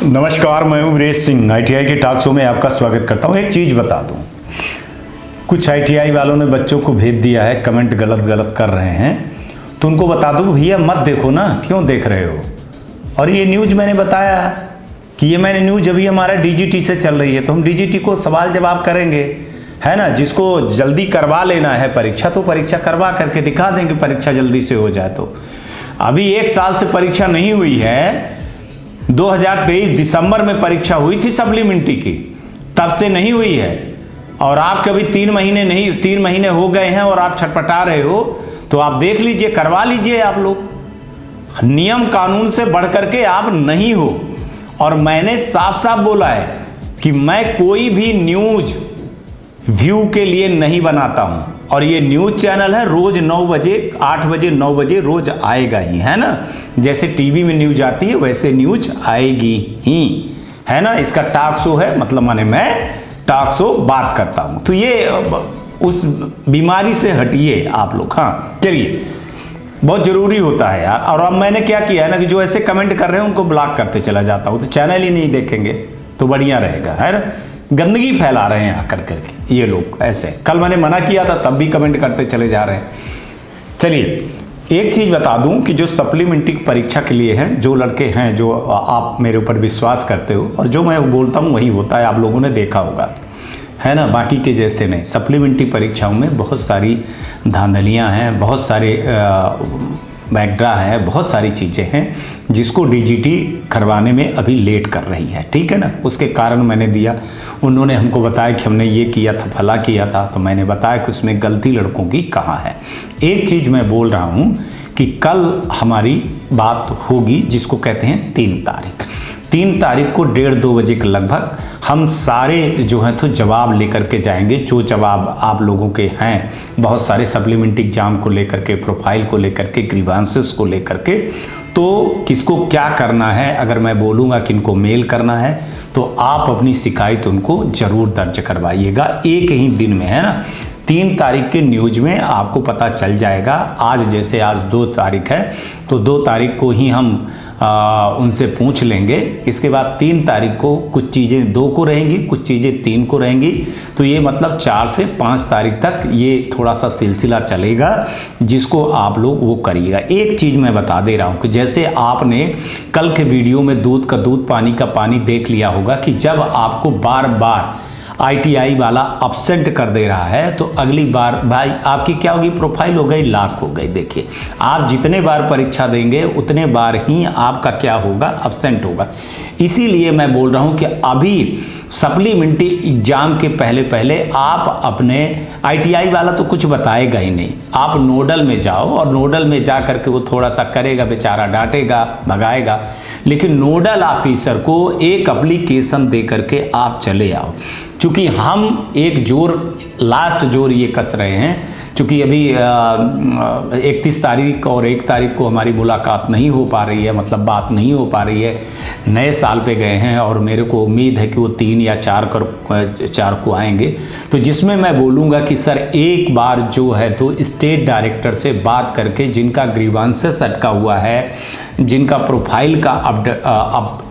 नमस्कार, मैं हूं वीरेश सिंह। आईटीआई के टॉक शो में आपका स्वागत करता हूं। एक चीज़ बता दूं, कुछ आईटीआई वालों ने बच्चों को भेज दिया है, कमेंट गलत गलत कर रहे हैं, तो उनको बता दूं भैया मत देखो ना, क्यों देख रहे हो। और ये न्यूज़ मैंने बताया कि ये मैंने न्यूज़ अभी हमारा डीजीटी से चल रही है, तो हम डीजीटी को सवाल जवाब करेंगे, है ना। जिसको जल्दी करवा लेना है परीक्षा, तो परीक्षा करवा करके दिखा देंगे, परीक्षा जल्दी से हो जाए। तो अभी 1 साल से परीक्षा नहीं हुई है। 2023 दिसंबर में परीक्षा हुई थी सप्लीमेंट्री की, तब से नहीं हुई है। और आप कभी 3 महीने हो गए हैं और आप छटपटा रहे हो, तो आप देख लीजिए, करवा लीजिए। आप लोग नियम कानून से बढ़ करके आप नहीं हो। और मैंने साफ साफ बोला है कि मैं कोई भी न्यूज व्यू के लिए नहीं बनाता हूं। और ये न्यूज चैनल है, रोज 9 बजे, 8 बजे, 9 बजे रोज आएगा ही, है ना। जैसे टीवी में न्यूज आती है वैसे न्यूज आएगी ही, है ना। इसका टॉक शो है, मतलब माने मैं टॉक शो बात करता हूं। तो ये उस बीमारी से हटिए आप लोग। हाँ चलिए, बहुत जरूरी होता है यार। और अब मैंने क्या किया है ना कि जो ऐसे कमेंट कर रहे हैं उनको ब्लॉक करते चला जाता हूं, तो चैनल ही नहीं देखेंगे तो बढ़िया रहेगा, है ना। गंदगी फैला रहे हैं आकर करके ये लोग ऐसे। कल मैंने मना किया था, तब भी कमेंट करते चले जा रहे हैं। चलिए, एक चीज़ बता दूं कि जो सप्लीमेंट्री परीक्षा के लिए हैं, जो लड़के हैं, जो आप मेरे ऊपर विश्वास करते हो और जो मैं बोलता हूं वही होता है, आप लोगों ने देखा होगा, है ना। बाकी के जैसे नहीं। सप्लीमेंट्री परीक्षाओं में बहुत सारी धांधलियां हैं, बहुत सारे बैकड्रा है, बहुत सारी चीज़ें हैं जिसको डीजीटी करवाने में अभी लेट कर रही है, ठीक है ना। उसके कारण मैंने दिया, उन्होंने हमको बताया कि हमने ये किया था, फला किया था, तो मैंने बताया कि उसमें गलती लड़कों की कहाँ है। एक चीज़ मैं बोल रहा हूँ कि कल हमारी बात होगी जिसको कहते हैं 3 तारीख को 1:30-2 बजे के लगभग हम सारे जो हैं तो जवाब लेकर के जाएंगे। जो जवाब आप लोगों के हैं, बहुत सारे सप्लीमेंट्री एग्जाम को लेकर के, प्रोफाइल को लेकर के, ग्रीवांसेस को लेकर के, तो किसको क्या करना है। अगर मैं बोलूँगा कि इनको मेल करना है तो आप अपनी शिकायत उनको ज़रूर दर्ज करवाइएगा एक ही दिन में, है ना। 3 तारीख के न्यूज में आपको पता चल जाएगा। आज जैसे आज 2 तारीख है, तो 2 तारीख को ही हम उनसे पूछ लेंगे। इसके बाद 3 तारीख को कुछ चीज़ें 2 को रहेंगी, कुछ चीज़ें 3 को रहेंगी। तो ये मतलब 4 से 5 तारीख तक ये थोड़ा सा सिलसिला चलेगा, जिसको आप लोग वो करिएगा। एक चीज़ मैं बता दे रहा हूँ कि जैसे आपने कल के वीडियो में दूध का दूध, पानी का पानी देख लिया होगा कि जब आपको बार बार आईटीआई वाला अपसेंट कर दे रहा है, तो अगली बार भाई आपकी क्या होगी, प्रोफाइल हो गई, लाख हो गई। देखिए, आप जितने बार परीक्षा देंगे उतने बार ही आपका क्या होगा, अपसेंट होगा। इसीलिए मैं बोल रहा हूं कि अभी सप्लीमेंट्री एग्जाम के पहले पहले आप अपने, आईटीआई वाला तो कुछ बताएगा ही नहीं, आप नोडल में जाओ और नोडल में जा करके वो थोड़ा सा करेगा, बेचारा डांटेगा, भगाएगा, लेकिन नोडल ऑफिसर को एक एप्लीकेशन दे करके आप चले आओ। चूँकि हम एक जोर, लास्ट जोर ये कस रहे हैं, चूँकि अभी 31 तारीख और 1 तारीख को हमारी मुलाकात नहीं हो पा रही है, मतलब बात नहीं हो पा रही है। नए साल पे गए हैं और मेरे को उम्मीद है कि वो 3 या 4 को आएंगे, तो जिसमें मैं बोलूँगा कि सर एक बार जो है तो स्टेट डायरेक्टर से बात करके, जिनका ग्रीवांसेस अटका हुआ है, जिनका प्रोफाइल का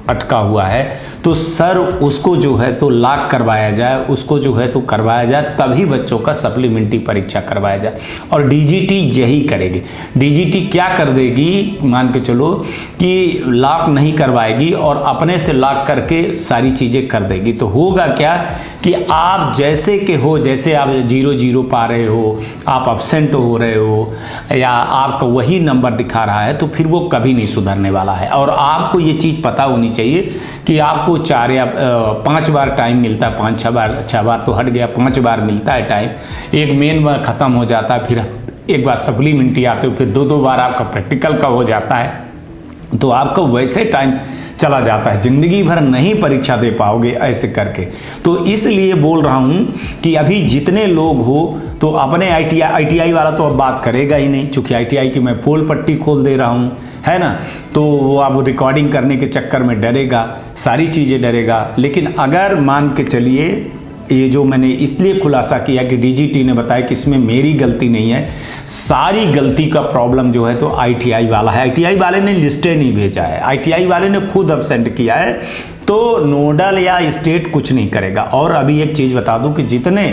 अटका हुआ है, तो सर उसको जो है तो लॉक करवाया जाए, उसको जो है तो करवाया जाए, तभी बच्चों का सप्लीमेंट्री परीक्षा करवाया जाए। और डीजीटी यही करेगी। डीजीटी क्या कर देगी, मान के चलो कि लॉक नहीं करवाएगी और अपने से लॉक करके सारी चीज़ें कर देगी। तो होगा क्या कि आप जैसे के हो, जैसे आप 0-0 पा रहे हो, आप अपसेंट हो रहे हो, या आपका वही नंबर दिखा रहा है, तो फिर वो कभी नहीं सुधरने वाला है। और आपको ये चीज़ पता होनी चाहिए कि आपको 4 या 5 बार टाइम मिलता है, 5-6 बार तो हट गया, 5 बार मिलता है टाइम। एक मेन बार ख़त्म हो जाता है, फिर एक बार सप्लीमेंट्री आते हो, फिर 2-2 बार आपका प्रैक्टिकल का हो जाता है, तो आपको वैसे टाइम चला जाता है, ज़िंदगी भर नहीं परीक्षा दे पाओगे ऐसे करके। तो इसलिए बोल रहा हूँ कि अभी जितने लोग हो तो अपने आईटीआई वाला तो अब बात करेगा ही नहीं, चूँकि आईटीआई की मैं पोल पट्टी खोल दे रहा हूँ, है ना। तो वो अब रिकॉर्डिंग करने के चक्कर में डरेगा, सारी चीज़ें डरेगा। लेकिन अगर मान के चलिए, ये जो मैंने इसलिए खुलासा किया कि डीजीटी ने बताया कि इसमें मेरी गलती नहीं है, सारी गलती का प्रॉब्लम जो है तो आईटीआई वाला है। आईटीआई वाले ने लिस्टें नहीं भेजा है, आईटीआई वाले ने खुद अब्सेंट किया है। तो नोडल या स्टेट कुछ नहीं करेगा। और अभी एक चीज़ बता दूं कि जितने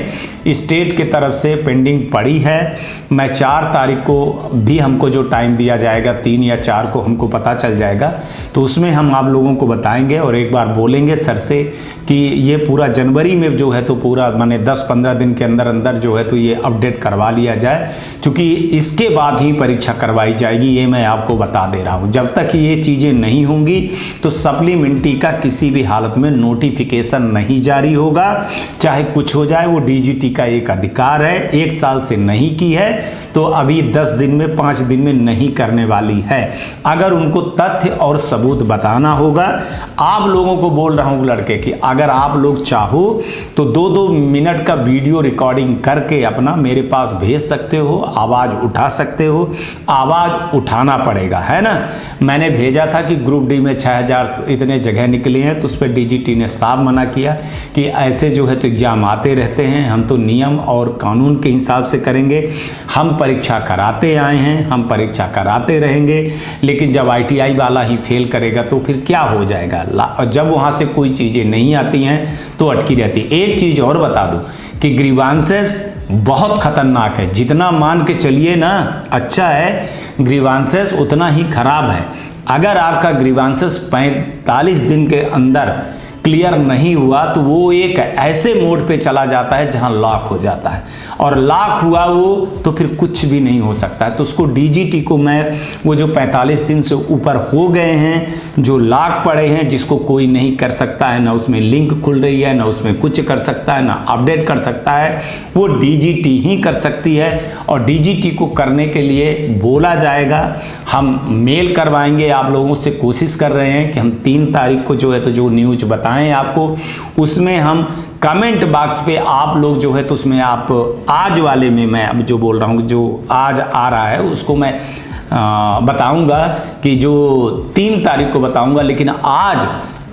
स्टेट के तरफ से पेंडिंग पड़ी है, मैं 4 तारीख को भी हमको जो टाइम दिया जाएगा, 3 या 4 को हमको पता चल जाएगा, तो उसमें हम आप लोगों को बताएंगे और एक बार बोलेंगे सर से कि ये पूरा जनवरी में जो है तो पूरा माने 10-15 दिन के अंदर अंदर जो है तो ये अपडेट करवा लिया जाए, क्योंकि इसके बाद ही परीक्षा करवाई जाएगी, ये मैं आपको बता दे रहा हूँ। जब तक ये चीज़ें नहीं होंगी तो सप्लीमेंट्री का किसी भी हालत में नोटिफिकेशन नहीं जारी होगा, चाहे कुछ हो जाए। वो डीजीटी का एक अधिकार है, 1 साल से नहीं की है तो अभी 10 दिन में 5 दिन में नहीं करने वाली है। अगर उनको तथ्य और सबूत बताना होगा, आप लोगों को बोल रहा हूँ लड़के कि अगर आप लोग चाहो तो 2-2 मिनट का वीडियो रिकॉर्डिंग करके अपना मेरे पास भेज सकते हो, आवाज़ उठा सकते हो। आवाज़ उठाना पड़ेगा, है ना। मैंने भेजा था कि ग्रुप डी में 6000 इतने जगह निकली हैं, तो उस पर डीजीटी ने साफ मना किया कि ऐसे जो है तो एग्ज़ाम आते रहते हैं, हम तो नियम और कानून के हिसाब से करेंगे। हम परीक्षा कराते आए हैं, हम परीक्षा कराते रहेंगे, लेकिन जब ITI वाला ही फेल करेगा तो फिर क्या हो जाएगा। जब वहाँ से कोई चीज़ें नहीं आती हैं तो अटकी रहती। एक चीज़ और बता दूँ कि ग्रीवांसेस बहुत खतरनाक है। जितना मान के चलिए ना अच्छा है, ग्रीवांसेस उतना ही खराब है। अगर आपका ग्रीवांसेस 45 दिन के अंदर क्लियर नहीं हुआ तो वो एक ऐसे मोड पे चला जाता है जहां लॉक हो जाता है, और लॉक हुआ वो तो फिर कुछ भी नहीं हो सकता है। तो उसको डीजीटी को मैं वो जो 45 दिन से ऊपर हो गए हैं, जो लॉक पड़े हैं, जिसको कोई नहीं कर सकता है, ना उसमें लिंक खुल रही है, ना उसमें कुछ कर सकता है, ना अपडेट कर सकता है, वो डीजीटी ही कर सकती है। और डीजीटी को करने के लिए बोला जाएगा, हम मेल करवाएंगे, आप लोगों से कोशिश कर रहे हैं कि हम 3 तारीख को जो है तो जो न्यूज बताएं आपको, उसमें हम कमेंट बॉक्स पे आप लोग जो है तो उसमें आप आज वाले में मैं अब जो बोल रहा हूँ, जो आज आ रहा है उसको मैं बताऊंगा कि जो 3 तारीख को बताऊंगा। लेकिन आज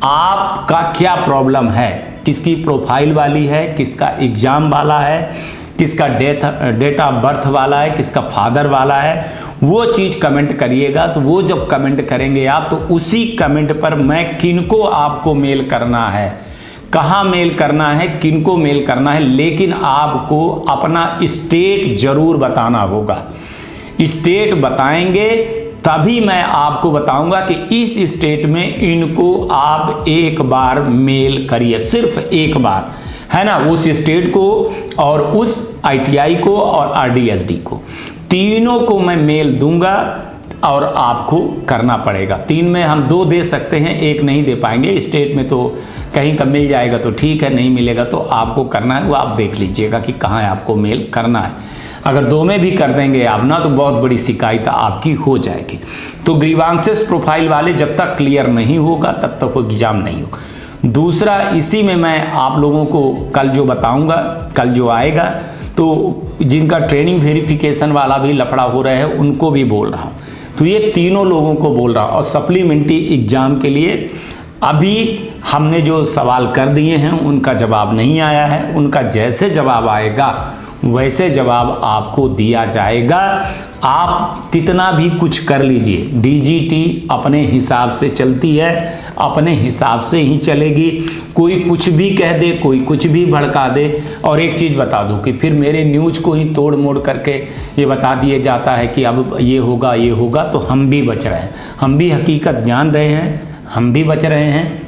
आपका क्या प्रॉब्लम है, किसकी प्रोफाइल वाली है, किसका एग्ज़ाम वाला है, किसका डेट ऑफ बर्थ वाला है, किसका फादर वाला है, वो चीज़ कमेंट करिएगा। तो वो जब कमेंट करेंगे आप, तो उसी कमेंट पर मैं किनको आपको मेल करना है, कहाँ मेल करना है, किनको मेल करना है, लेकिन आपको अपना स्टेट जरूर बताना होगा। स्टेट बताएंगे तभी मैं आपको बताऊंगा कि इस स्टेट में इनको आप एक बार मेल करिए, सिर्फ एक बार, है ना। उस स्टेट को और उस ITI को और RDSD को, तीनों को मैं मेल दूंगा और आपको करना पड़ेगा। 3 में हम 2 दे सकते हैं, 1 नहीं दे पाएंगे। स्टेट में तो कहीं का मिल जाएगा तो ठीक है, नहीं मिलेगा तो आपको करना है, वो आप देख लीजिएगा कि कहाँ आपको मेल करना है। अगर 2 में भी कर देंगे आप ना, तो बहुत बड़ी शिकायत आपकी हो जाएगी। तो ग्रीवांसेस प्रोफाइल वाले जब तक क्लियर नहीं होगा तब तक वो एग्जाम नहीं होगा। दूसरा, इसी में मैं आप लोगों को कल जो बताऊंगा, कल जो आएगा, तो जिनका ट्रेनिंग वेरिफिकेशन वाला भी लफड़ा हो रहा है उनको भी बोल रहा हूँ। तो ये तीनों लोगों को बोल रहा हूँ। और सप्लीमेंट्री एग्जाम के लिए अभी हमने जो सवाल कर दिए हैं उनका जवाब नहीं आया है, उनका जैसे जवाब आएगा वैसे जवाब आपको दिया जाएगा। आप कितना भी कुछ कर लीजिए, डीजीटी अपने हिसाब से चलती है, अपने हिसाब से ही चलेगी। कोई कुछ भी कह दे, कोई कुछ भी भड़का दे। और एक चीज़ बता दूं कि फिर मेरे न्यूज़ को ही तोड़ मोड़ करके ये बता दिया जाता है कि अब ये होगा, तो हम भी बच रहे हैं, हम भी हकीकत जान रहे हैं, हम भी बच रहे हैं।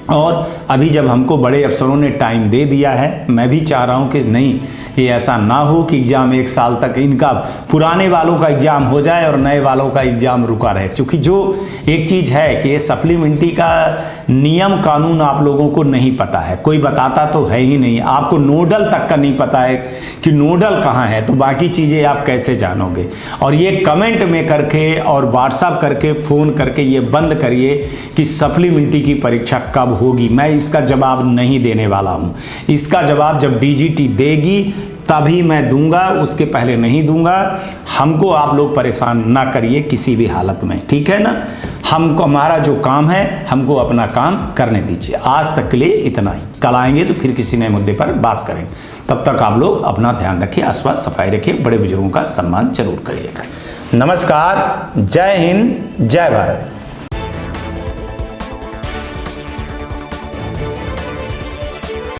और अभी जब हमको बड़े अफसरों ने टाइम दे दिया है, मैं भी चाह रहा हूँ कि नहीं, ये ऐसा ना हो कि एग्ज़ाम 1 साल तक इनका पुराने वालों का एग्ज़ाम हो जाए और नए वालों का एग्ज़ाम रुका रहे। क्योंकि जो एक चीज़ है कि ये सप्लीमेंट्री का नियम कानून आप लोगों को नहीं पता है, कोई बताता तो है ही नहीं। आपको नोडल तक का नहीं पता है कि नोडल कहाँ है, तो बाकी चीज़ें आप कैसे जानोगे। और ये कमेंट में करके और व्हाट्सअप करके, फ़ोन करके ये बंद करिए कि सप्लीमेंट्री की परीक्षा कब होगी। मैं इसका जवाब नहीं देने वाला हूँ। इसका जवाब जब डीजीटी देगी तभी मैं दूंगा, उसके पहले नहीं दूंगा। हमको आप लोग परेशान ना करिए किसी भी हालत में, ठीक है ना। हमको हमारा जो काम है, हमको अपना काम करने दीजिए। आज तक के लिए इतना ही, कल आएंगे तो फिर किसी नए मुद्दे पर बात करेंगे। तब तक आप लोग अपना ध्यान रखिए, आसपास सफाई रखिए, बड़े बुजुर्गों का सम्मान जरूर करिएगा। नमस्कार, जय हिंद, जय भारत।